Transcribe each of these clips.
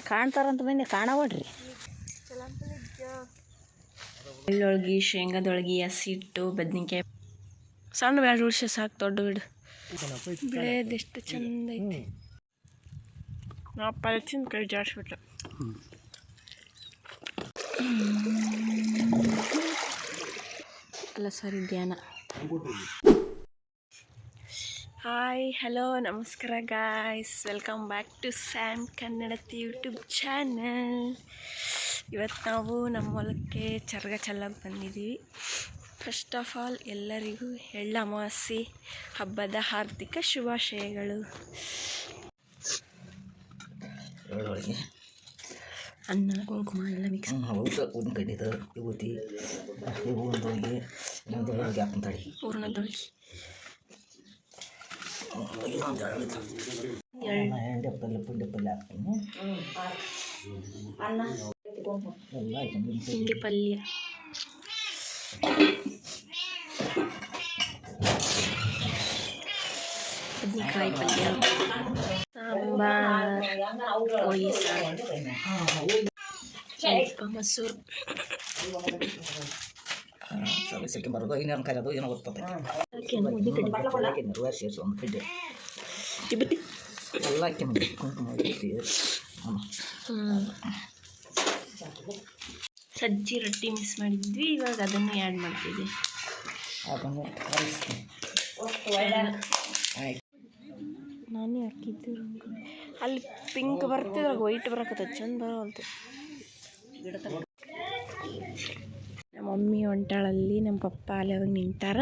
ಕಾಣ್ತಾರಂತ ಬಂದು ಕಾಣವಡ್ರಿ. ಬೆಳ್ಳೊಳ್ಗಿ, ಶೇಂಗಾದೊಳಗಿ, ಹಸಿಟ್ಟು, ಬದ್ನಿಕಾಯಿ ಸಣ್ಣ ಬ್ಯಾಡ ಉಳ್ಸಿ ಸಾಕು, ದೊಡ್ಡ ಬಿಡು. ಬೆಳೆದೆಷ್ಟು ಚಂದ ಐತಿ. ನಾವು ಪಲ್ಚಿನ ಕೈ ಜಾಡ್ಸ್ಬಿಟ್ಟು ಅಲ್ಲ ಸರಿ ಧ್ಯಾನ. ಹಾಯ್, ಹಲೋ, ನಮಸ್ಕಾರ guys, welcome back to Sam Kannadathi YouTube channel. ಇವತ್ತು ನಾವು ನಮ್ಮ ಹೊಲಕ್ಕೆ ಚರ್ಗ ಚೆಲ್ಲಕ್ಕೆ ಬಂದಿದ್ದೀವಿ. ಫಸ್ಟ್ ಆಫ್ ಆಲ್ ಎಲ್ಲರಿಗೂ ಎಳ್ಳು ಅಮಾವಾಸ್ಯೆ ಹಬ್ಬದ ಹಾರ್ದಿಕ ಶುಭಾಶಯಗಳು. ಅನ್ನ ಕುಂಕುಮ ಎಲ್ಲ ಮಿಕ್ಸ್ ಕಡ್ಡಿದ ವಿಭೂತಿ ಹೂವಿನದೊಳಗೆ ಹಾಕ್ತಾಳೆ. ಹೂರ್ಣದೊಳಗೆ ಹಿಂಡಿ ಪಲ್ಯ, ಬದ್ನಿಕಾಯಿ ಪಲ್ಯ, ಸಾಂಬಾರ್, ಕೋಳಿ ಸಾರು, ಸ್ವಲ್ಪ ಮೊಸರು. ಸೆಕೆ ಬರೋದು ಇನ್ನೊಂದು ಕರೆಯೋದು ಏನೋ ಗೊತ್ತೈತೆ ಸೇರಿಸಿ ಒಂದು ಕಡ್ಡೆ ಎಲ್ಲ ಕುಂಕುಮ ಸಜ್ಜಿ ರೊಟ್ಟಿ ಮಿಸ್ ಮಾಡಿದ್ವಿ, ಇವಾಗ ಅದನ್ನು ಆ್ಯಡ್ ಮಾಡ್ತಿದ್ವಿ. ನಾನೇ ಹಾಕಿದ್ದು ಅಲ್ಲಿ ಪಿಂಕ್ ಬರ್ತಿದ್ರೆ ವೈಟ್ ಬರಕತ್ತ, ಚಂದ ಬರೋವಂತೆ. ನಮ್ಮ ಮಮ್ಮಿ ಹೊಂಟಾಳಲ್ಲಿ, ನಮ್ಮ ಪಪ್ಪ ಅಲ್ಲಿ ಅವಾಗ ನಿಂತಾರ.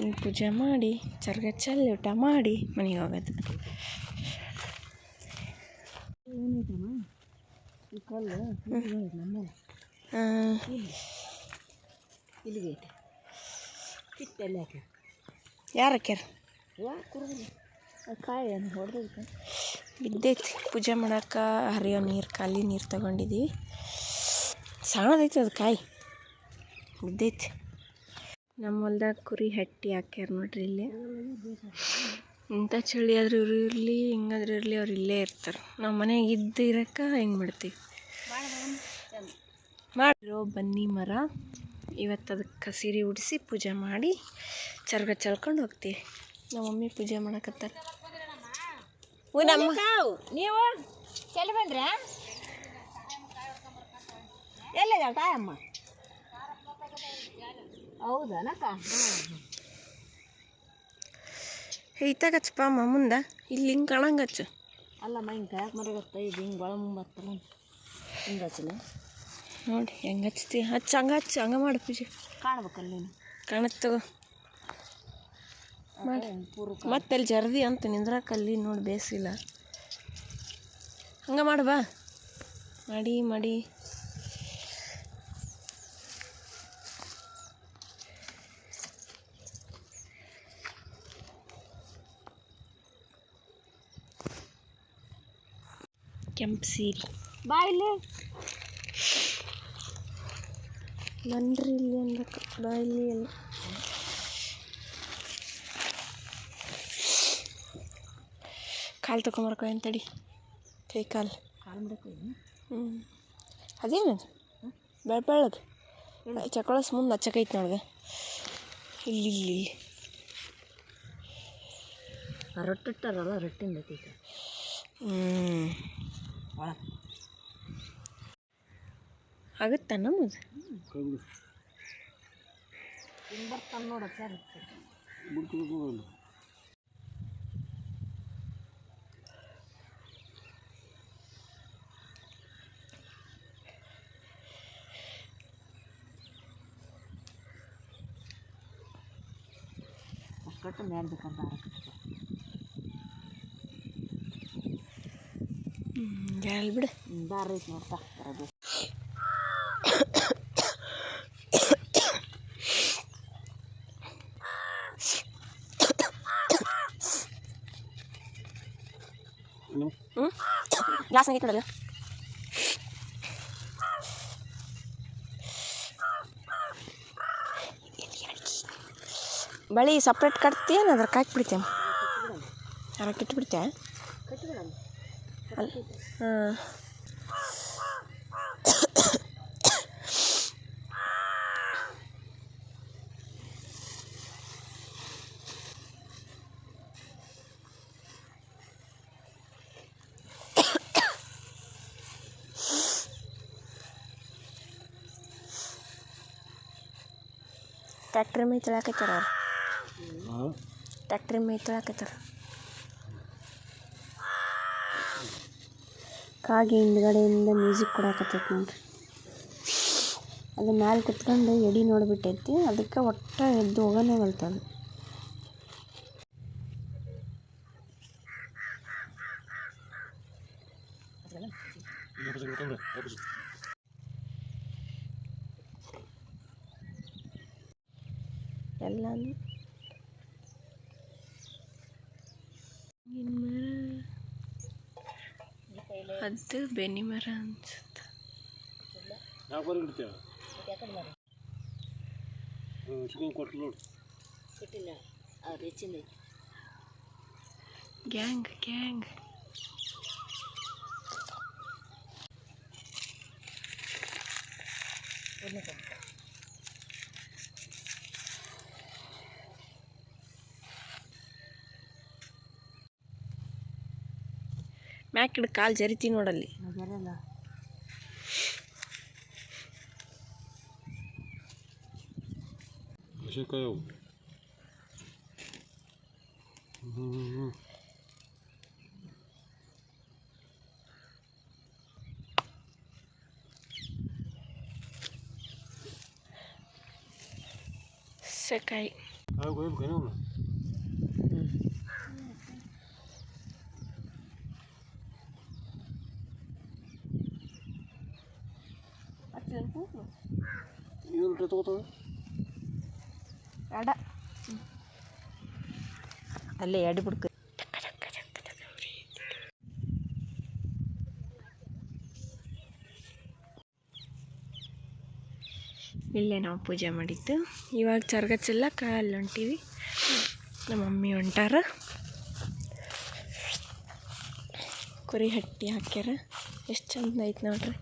ಇನ್ನು ಪೂಜೆ ಮಾಡಿ ಚರ್ಗ ಚೆಲ್ಲಿ ಊಟ ಮಾಡಿ ಮನೆಗೆ ಹೋಗೋದು. ಯಾರು ಹಾಕ್ಯಾರ? ಕಾಯಿ ಹೊಡೆದೈತೆ ಬಿದ್ದೈತಿ. ಪೂಜೆ ಮಾಡೋಕೆ ಹರಿಯೋ ನೀರು, ಖಾಲಿ ನೀರು ತಗೊಂಡಿದ್ದೀವಿ. ಸಣ್ಣದೈತಿ ಅದು, ಕಾಯಿ ಬಿದ್ದೈತಿ. ನಮ್ಮ ಹೊಲ್ದಾಗ ಕುರಿ ಹಟ್ಟಿ ಹಾಕ್ಯಾರ ನೋಡ್ರಿ. ಇಲ್ಲಿ ಇಂಥ ಚಳಿ ಆದ್ರೂ ಇವರು ಇರಲಿ, ಹಿಂಗಾದ್ರೂ ಇರಲಿ, ಅವ್ರು ಇಲ್ಲೇ ಇರ್ತಾರೆ. ನಮ್ಮ ಮನೆಗೆ ಇದ್ದು ಇರೋಕೆ ಹೆಂಗೆ ಮಾಡ್ತೀವಿ. ಮಾಡಿರೋ ಬನ್ನಿ ಮರ, ಇವತ್ತು ಅದಕ್ಕೆ ಕಸಿರಿ ಉಡಿಸಿ ಪೂಜೆ ಮಾಡಿ ಚರ್ಗ ಚಲ್ಕೊಂಡು ಹೋಗ್ತೀವಿ. ನಮ್ಮ ಮಮ್ಮಿ ಪೂಜೆ ಮಾಡಕತ್ತಾರೆ. ನೀವು ಚೆಲ್ಲಿ ಬಂದ್ರೆ ಎಲ್ಲ ತಾಯಮ್ಮ? ಹೌದನಕ್ಕ? ಈತಾಗ ಹಚ್ಚಪ್ಪ ಅಮ್ಮ ಮುಂದೆ, ಇಲ್ಲಿ ಹಿಂಗೆ ಕಾಣಂಗೆ ಹಚ್ಚು. ಅಲ್ಲಮ್ಮ ಹಿಂಗೆ ಕಾಯಕ್ಕೆ ಮರಗತ್ತ, ಈಗ ಹಿಂಗೆ ಒಳ ಮುಂಬತ್ತಲ್ಲ, ಹಿಂಗೆ ಹಚ್ಚಲಿ ನೋಡಿ ಹೆಂಗೆ ಹಚ್ತಿ. ಹಚ್ಚು, ಹಂಗೆ ಹಚ್ಚು, ಹಂಗೆ ಮಾಡು ಪೂಜೆ. ಕಾಣ್ಬೇಕಲ್ಲ ನೀನು? ಕಾಣುತ್ತೋ ಮಾಡಿ. ಮತ್ತೆ ಅಲ್ಲಿ ಜರ್ದಿ ಅಂತ ನಿಂದ್ರಾಕಲ್ಲಿ ನೋಡಿ, ಬೇಸಿಲ್ಲ. ಹಂಗೆ ಮಾಡು ಬಾ, ಮಾಡಿ ಮಾಡಿ. ಕೆಂಪು ಸೀರೆ ಬಾ ಇಲ್ಲಿ ಬನ್ರಿ, ಇಲ್ಲಿ ಅನ್ಬೇಕು. ಬಾ ಇಲ್ಲಿ ಎಲ್ಲ ಕಾಲು ತಗೊಂಬರ್ಕೊ ಎಂತಡಿ, ಕೈ ಕಾಲು ಬಿಡಕ್ಕೆ. ಅದೇನದು ಬೆಳ್ಳದು ಚಕೊಳಸ್ ಮುಂದೆ ಹಚ್ಚಕೈತಿ ನೋಡ್ಗೆ. ಇಲ್ಲಿ ಇಲ್ಲಿ ಇಲ್ಲಿ ರೊಟ್ಟಿಟ್ಟಾರಲ್ಲ, ರೊಟ್ಟಿಂದ ಐತಿ. ಆಗುತ್ತಾ ನಮ್ಮದು? ಬರ್ತಾನೆ ನೋಡ ಸರ್. ಅಷ್ಟು ಮೇಲ್ಬೇಕಂತ ಬಿಡು. ದಾರ ಐತಿ ನೋಡ್ತಾ ಬರೋದು. ಗ್ಲಾಸ್ ಆಗೈತೆ ನೋಡಲ್ಲ. ಬಳಿ ಸಪ್ರೇಟ್ ಕಟ್ತೀಯೇನು ಅದ್ರಾಗ ಹಾಕಿಬಿಡ್ತೇನೆ? ಅದ್ರಾಗ ಇಟ್ಬಿಡ್ತೀಯ? ಹಾಂ ಟ್ಯಾಕ್ಟ್ರಿ ಮೈ ತೊಳಕತ್ತಾರ ಅವ್ರು ಟ್ಯಾಕ್ಟ್ರಿ ಮೈ ತೊಳಕತ್ತಾರ ಕಾಗಿ ಹಿಂದ್ಗಡೆಯಿಂದ ಮ್ಯೂಸಿಕ್ ಕೊಡಾಕತ್ತೈತಿ ನೋಡ್ರಿ ಅದು ಮ್ಯಾಲೆ ಕುತ್ಕೊಂಡು ಎಡಿ ನೋಡಿಬಿಟ್ಟೈತಿ ಅದಕ್ಕೆ ಒಟ್ಟ ಎದ್ದು ಹೋಗೋನೇ ಹೊಲ್ತದು ಎಲ್ಲಾನು ಅದು ಬೆನಿ ಮರ ಅನ್ಸುತ್ತೆ ಗ್ಯಾಂಗ್ ಗ್ಯಾಂಗ್ ಮ್ಯಾಕ್ ಹಿಡ್ದು ಕಾಲು ಜರಿತಿ ನೋಡಲ್ಲಿ ಬರಲ್ಲ ಸಕಾಯಿ ಬೇಡ ಅಲ್ಲೇ ಎಡಿ ಬಿಡ್ಕ ಇಲ್ಲೇ ನಾವು ಪೂಜೆ ಮಾಡಿದ್ದು ಇವಾಗ ಚರ್ಗಚ್ಚೆಲ್ಲಕ್ಕ ಅಲ್ಲಿ ಹೊಂಟೀವಿ ನಮ್ಮ ಮಮ್ಮಿ ಹೊಂಟಾರ ಕುರಿ ಹಟ್ಟಿ ಹಾಕ್ಯಾರ ಎಷ್ಟು ಚಂದ ಐತೆ ನೋಡ್ರಿ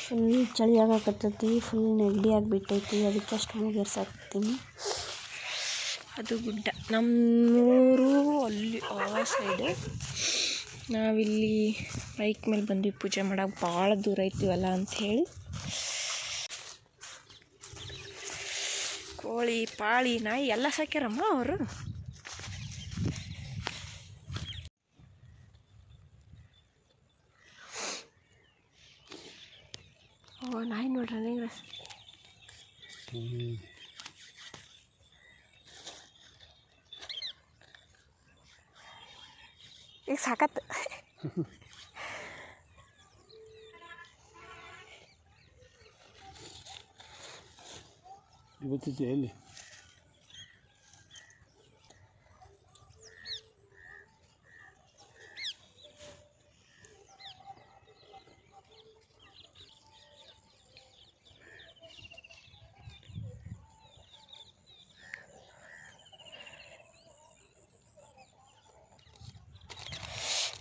ಫುಲ್ ಚಳಿ ಆಗಾಕತ್ತೈತಿ ಫುಲ್ ನೆಗಡಿ ಆಗಿಬಿಟ್ಟೈತಿ ಅದಕ್ಕೆ ಅಷ್ಟು ಮುಗಿರ್ಸಾಕ್ತೀನಿ ಅದು ಗುಡ್ಡ ನಮ್ಮೂರು ಅಲ್ಲಿ ಆ ಸೈಡು ನಾವಿಲ್ಲಿ ಬೈಕ್ ಮೇಲೆ ಬಂದ್ವಿ ಪೂಜೆ ಮಾಡೋಕೆ ಭಾಳ ದೂರ ಐತೀವಲ್ಲ ಅಂಥೇಳಿ ಕೋಳಿ ಪಾಳಿ ನಾಯಿ ಎಲ್ಲ ಸಾಕ್ಯಾರಮ್ಮ ಅವರು ಓ ನಾಯಿ ನೋಡ್ರಿ ನೀವು ಈಗ ಸಾಕತ್ತು ಇವತ್ತಿದೆ ಎಲ್ಲಿ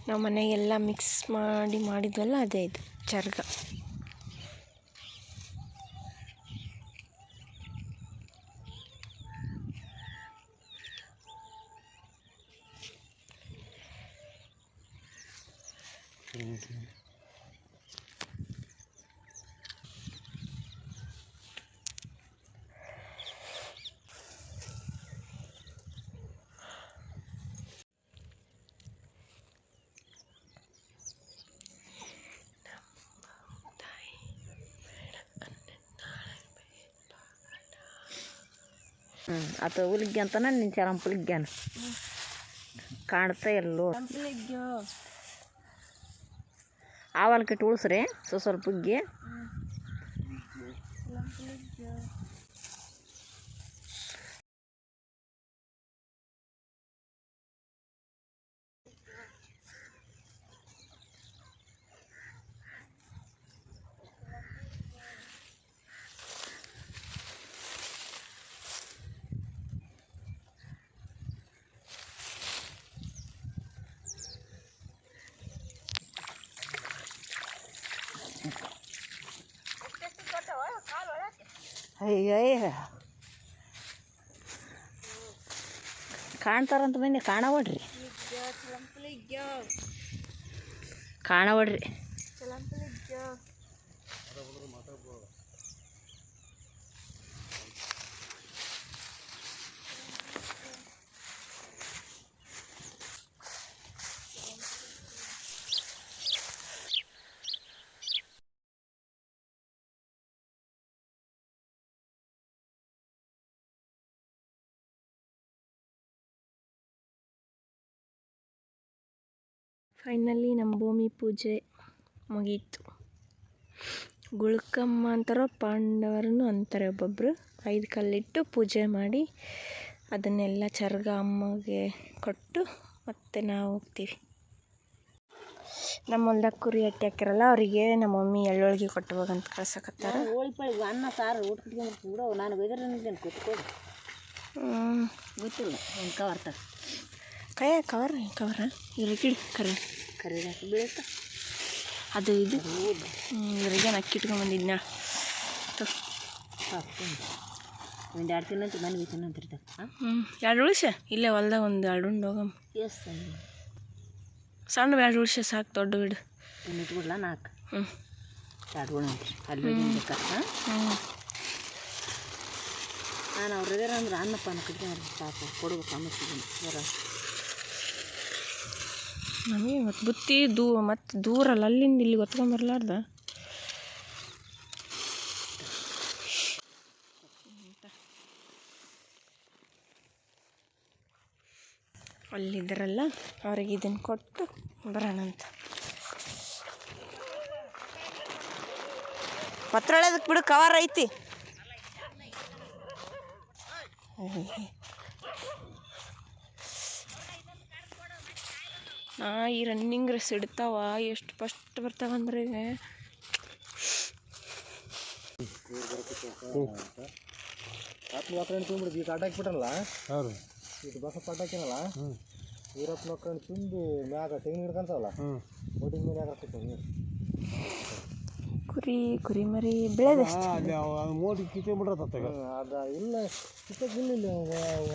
ನಾವು ಮನೆಗೆಲ್ಲ ಮಿಕ್ಸ್ ಮಾಡಿದ್ವಲ್ಲ ಅದೇ ಇದು ಚರ್ಗ ಆತ ಹುಲಿಗ್ಗೆ ಅಂತಾನೆ ನಿನ್ನ ಚರಂಪುಲಿಗ್ಯಾನ ಕಾಣ್ತಾ ಎಲ್ಲೋ ಆವಲ್ಕಿಟ್ಟು ಉಳಿಸ್ರಿ ಸ್ವಲ್ಪ ಹುಗ್ಗಿ ಅಯ್ಯ ಕಾಣ್ತಾರಂತ ಮಂದಿ ಕಾಣವಡ್ರಿ ಕಾಣವಡ್ರಿ ಫೈನಲಿ ನಮ್ಮ ಭೂಮಿ ಪೂಜೆ ಮುಗೀತು. ಗುಳ್ಕಮ್ಮ ಅಂತಾರೋ ಪಾಂಡವರನ್ನು ಅಂತಾರೆ ಒಬ್ಬೊಬ್ಬರು. 5 ಕಲ್ಲಿಟ್ಟು ಪೂಜೆ ಮಾಡಿ ಅದನ್ನೆಲ್ಲ ಚರ್ಗ ಅಮ್ಮಗೆ ಕೊಟ್ಟು ಮತ್ತೆ ನಾವು ಹೋಗ್ತೀವಿ. ನಮ್ಮ ಹೊಲ್ದಾಗ ಕುರಿ ಹಟ್ಟಿ ಹಾಕಿರಲ್ಲ ಅವರಿಗೆ ನಮ್ಮ ಮಮ್ಮಿ ಎಳ್ಳೊಳ್ಗೆ ಕೊಟ್ಟು ಹೋಗಂತ ಕಳ್ಸಕತ್ತಾರ. ಅನ್ನ ಸಾರು ಊಟ ಬಿಡು ನಾನು ಬೈದ್ರೆ ಕೂತ್ಕೊಳ್ಳಿ ಗೊತ್ತಿಲ್ಲ ಒಂದು ಕವರ್ ತ ಕವರ್ ಇರಗಿಡಿ ಕರಿ ಬೀಳುತ್ತ ಅದು ಇದು ಇರಗೆ ಅಕ್ಕಿ ಇಟ್ಕೊಂಬಂದಿದ್ನ ಒಂದು 2 ತಿನ್ನಂತ ಮನೆಗೆ ತಿನ್ನಂತಿರ್ತಾರೆ. 2 ಉಳಿಸ ಇಲ್ಲೇ ಹೊಲ್ದಾಗ ಒಂದು 2 ಉಂಡು ಹೋಗಮ್ಮ. ಎಸ್ ಸಣ್ಣ 2 ಉಳಿಸ ಸಾಕು, ದೊಡ್ಡ ಬಿಡು ಇಟ್ಬಿಡ್ಲ 4 2 ಅಲ್ಲಿ ನಾನು ಅವ್ರದೇ ಅಂದ್ರೆ ಅನ್ನಪ್ಪ ಕಟ್ಟಿ ಪಾಪ ಕೊಡ್ಬೇಕು ಅನ್ನಿಸ್ತಿದ್ದೀನಿ ಬರ ನಮಗೆ ಮತ್ತು ಬುತ್ತಿ ಮತ್ತು ದೂರಲ್ಲ ಅಲ್ಲಿಂದ ಇಲ್ಲಿ ಗೊತ್ಕೊಂಬರ್ಲಾರ್ದ ಅಲ್ಲಿದ್ದರಲ್ಲ ಅವ್ರಿಗೆ ಇದನ್ನು ಕೊಟ್ಟು ಬರೋಣಂತ. ಪತ್ರೊಳದಕ್ಕೆ ಬಿಡು ಕವರ್ ಐತಿ. ಈ ರನ್ನಿಂಗ್ ರೇಸ್ ಇಡ್ತಾವ ಎಷ್ಟು ಫಸ್ಟ್ ಬರ್ತಾವಂದ್ರೆ ಈಗ ಅಡ್ಡಾಕ್ಬಿಟ್ಟನಲ್ಲ ಇದು ಬಸ ಪಟ್ಟಾಕಿನಲ್ಲ ವೀರಪ್ಪ ನೋಡ್ಕೊಂಡು ತುಂಬಿ ಮ್ಯಾಗ ತೆಂಗಿನ ಹಿಡ್ಕೊಂತವಲ್ಲ ಒಡಿನ ಮೇಲೆ ಹಾಕಿ ಕುರಿ ಮರಿ ಬೆಳೆದ ಮೋದಿ ಕಿತ್ಕೊಂಡ್ಬಿಡ್ರತ್ತ ಅದ ಇಲ್ಲ ಕಿತ್ತಕ್ಕಿಲ್ಲ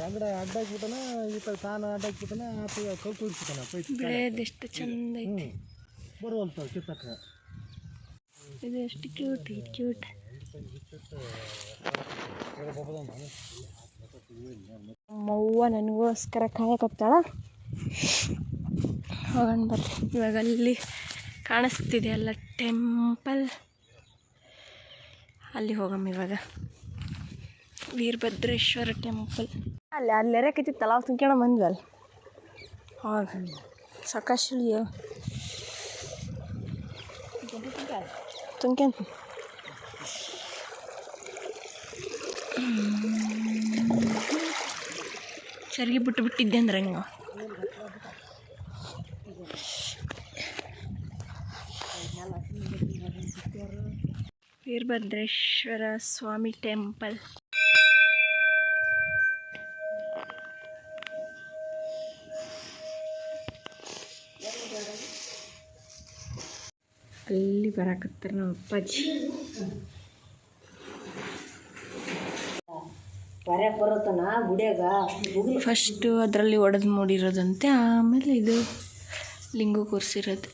ಅಂಗಡ ಅಡ್ಡಾಕ್ಬಿಟ್ಟನ ಈ ಥರ ತಾನು ಅಡ್ಡಾಕ್ಬಿಟ್ಟನ ಆತ ಕಲ್ತು ಹಿಡ್ಬಿಟ್ಟನ ಬೆಳೆದೆಷ್ಟು ಚಂದ ಐತಿ. ಬರುವಲ್ತ ಕಿತ್ತಕ್ಕ ಇದು ಎಷ್ಟು ಕ್ಯೂಟ್. ನಮ್ಮವ್ವ ನನಗೋಸ್ಕರ ಕಾಯಕತ್ತಾಳ. ಹೋಗೋಣ ಬರ್ರಿ. ಇವಾಗ ಅಲ್ಲಿ ಕಾಣಿಸ್ತಿದೆ ಅಲ್ಲ ಟೆಂಪಲ್, ಅಲ್ಲಿ ಹೋಗಮ್ಮ. ಇವಾಗ ವೀರಭದ್ರೇಶ್ವರ ಟೆಂಪಲ್ ಅಲ್ಲೆರಕೈತಿತ್ತಲ್ಲ ಅವು ತುಂಬ್ಕೊಂಡ ಬಂದ್ವಲ್ಲ. ಹೌದು ಸಾಕಷ್ಟು ತುಂಬ್ಕೊಂತ ಸರಿಗೆ ಬಿಟ್ಟಿದ್ದೆ ಅಂದ್ರೆ ಹಂಗೆ ವೀರಭದ್ರೇಶ್ವರ ಸ್ವಾಮಿ ಟೆಂಪಲ್. ಅಲ್ಲಿ ಬರಾಕತ್ತಾರ ನಮ್ಮ ಅಪ್ಪಾಜಿ. ಫಸ್ಟು ಅದರಲ್ಲಿ ಒಡೆದು ಮೂಡಿರೋದಂತೆ, ಆಮೇಲೆ ಇದು ಲಿಂಗು ಕೂರಿಸಿರೋದು.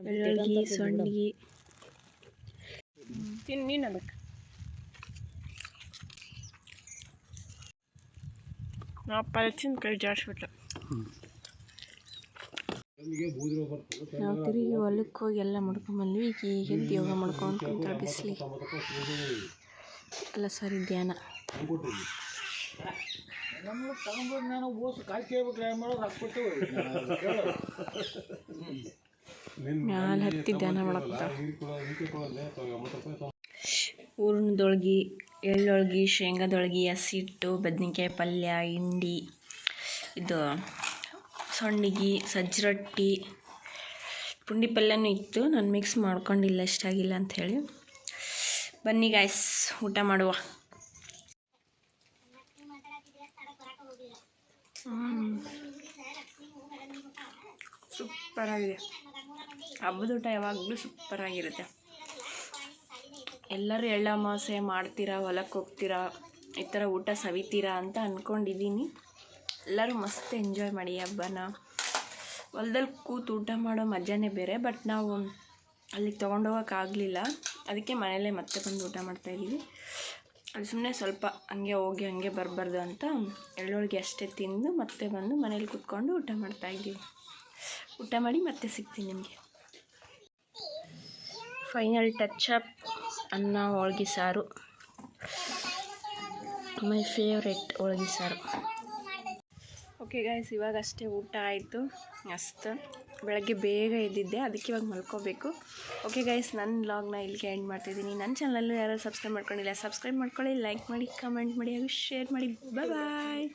ಬೆಳ್ಳೊಳ್ಗಿ ಸೊಂಡಿಗೆ ನೀನು ಅದಕ್ಕೆ ನಾವು ಪಲ್ಚಿನ ಕೈ ಜಾಡಿಸ್ಬಿಟ್ಟು ನಾವು ತಿರುಗಿ ಹೊಲಕ್ಕೆ ಹೋಗಿ ಎಲ್ಲ ಮಾಡ್ಕೊಂಬಂದ್ವಿ. ಈಗ ಎದ್ದು ಯೋಗ ಮಾಡ್ಕೊಂಡು ಕುಂತ ಬಿಸಿಲಿಗೆ ಅಲ್ಲ ಸಾರಿ ಧ್ಯಾನ. ಮ್ಯಾಲೆ ಹತ್ತಿ ಧ್ಯಾನ ಮಾಡತ್ತ. ಹೂರ್ಣದೊಳ್ಗಿ, ಎಳ್ಳೊಳ್ಗಿ, ಶೇಂಗಾದೊಳ್ಗಿ, ಹಸಿಟ್ಟು, ಬದ್ನಿಕಾಯಿ ಪಲ್ಯ, ಹಿಂಡಿ, ಇದು ಸೊಂಡಿಗೆ, ಸಜ್ಜರೊಟ್ಟಿ, ಪುಂಡಿ ಪಲ್ಯನೂ ಇತ್ತು. ನಾನು ಮಿಕ್ಸ್ ಮಾಡ್ಕೊಂಡಿಲ್ಲ, ಇಷ್ಟಾಗಿಲ್ಲ ಅಂಥೇಳಿ. ಬನ್ನಿ ಗಾಯ್ಸ್, ಊಟ ಮಾಡುವ. ಸೂಪರಾಗಿದೆ. ಹಬ್ಬದ ಊಟ ಯಾವಾಗಲೂ ಸೂಪರಾಗಿರುತ್ತೆ. ಎಲ್ಲರೂ ಎಳ್ಳು ಅಮಾವಾಸ್ಯೆ ಮಾಡ್ತೀರಾ, ಹೊಲಕ್ಕೆ ಹೋಗ್ತೀರಾ, ಈ ಥರ ಊಟ ಸವಿತೀರಾ ಅಂತ ಅಂದ್ಕೊಂಡಿದ್ದೀನಿ. ಎಲ್ಲರೂ ಮಸ್ತ್ ಎಂಜಾಯ್ ಮಾಡಿ ಹಬ್ಬನ. ಹೊಲ್ದಲ್ಲಿ ಕೂತು ಊಟ ಮಾಡೋ ಮಜಾನೇ ಬೇರೆ. ಬಟ್ ನಾವು ಅಲ್ಲಿಗೆ ತೊಗೊಂಡೋಗೋಕ್ಕಾಗಲಿಲ್ಲ, ಅದಕ್ಕೆ ಮನೆಯಲ್ಲೇ ಮತ್ತೆ ಬಂದು ಊಟ ಮಾಡ್ತಾಯಿದ್ದೀವಿ. ಅಲ್ಲಿ ಸುಮ್ಮನೆ ಸ್ವಲ್ಪ ಹಂಗೆ ಹೋಗಿ ಹಂಗೆ ಬರಬಾರ್ದು ಅಂತ ಎಳ್ಳೋಳಿಗೆ ಅಷ್ಟೇ ತಿಂದು ಮತ್ತೆ ಬಂದು ಮನೇಲಿ ಕೂತ್ಕೊಂಡು ಊಟ ಮಾಡ್ತಾಯಿದ್ದೀವಿ. ಊಟ ಮಾಡಿ ಮತ್ತೆ ಸಿಗ್ತೀನಿ ನಿಮಗೆ. ಫೈನಲ್ ಟಚಪ್ ಅನ್ನ ಹೋಳ್ಗೆ ಸಾರು, ಮೈ ಫೇವ್ರೆಟ್ ಹೋಳ್ಗೆ ಸಾರು. ಓಕೆ ಗೈಸ್, ಇವಾಗ ಅಷ್ಟೇ ಊಟ ಆಯಿತು. ಮಸ್ತ್ ಬೆಳಗ್ಗೆ ಬೇಗ ಎದ್ದಿದ್ದೆ, ಅದಕ್ಕೆ ಇವಾಗ ಮಲ್ಕೋಬೇಕು. ಓಕೆ ಗೈಸ್, ನನ್ನ ವ್ಲಾಗ್ನ ಇಲ್ಲಿಗೆ ಎಂಡ್ ಮಾಡ್ತಿದ್ದೀನಿ. ನನ್ನ ಚಾನಲಲ್ಲೂ ಯಾರು ಸಬ್ಸ್ಕ್ರೈಬ್ ಮಾಡ್ಕೊಂಡಿಲ್ಲ, ಸಬ್ಸ್ಕ್ರೈಬ್ ಮಾಡ್ಕೊಳ್ಳಿ, ಲೈಕ್ ಮಾಡಿ, ಕಮೆಂಟ್ ಮಾಡಿ ಹಾಗೂ ಶೇರ್ ಮಾಡಿ. ಬಾಯ್.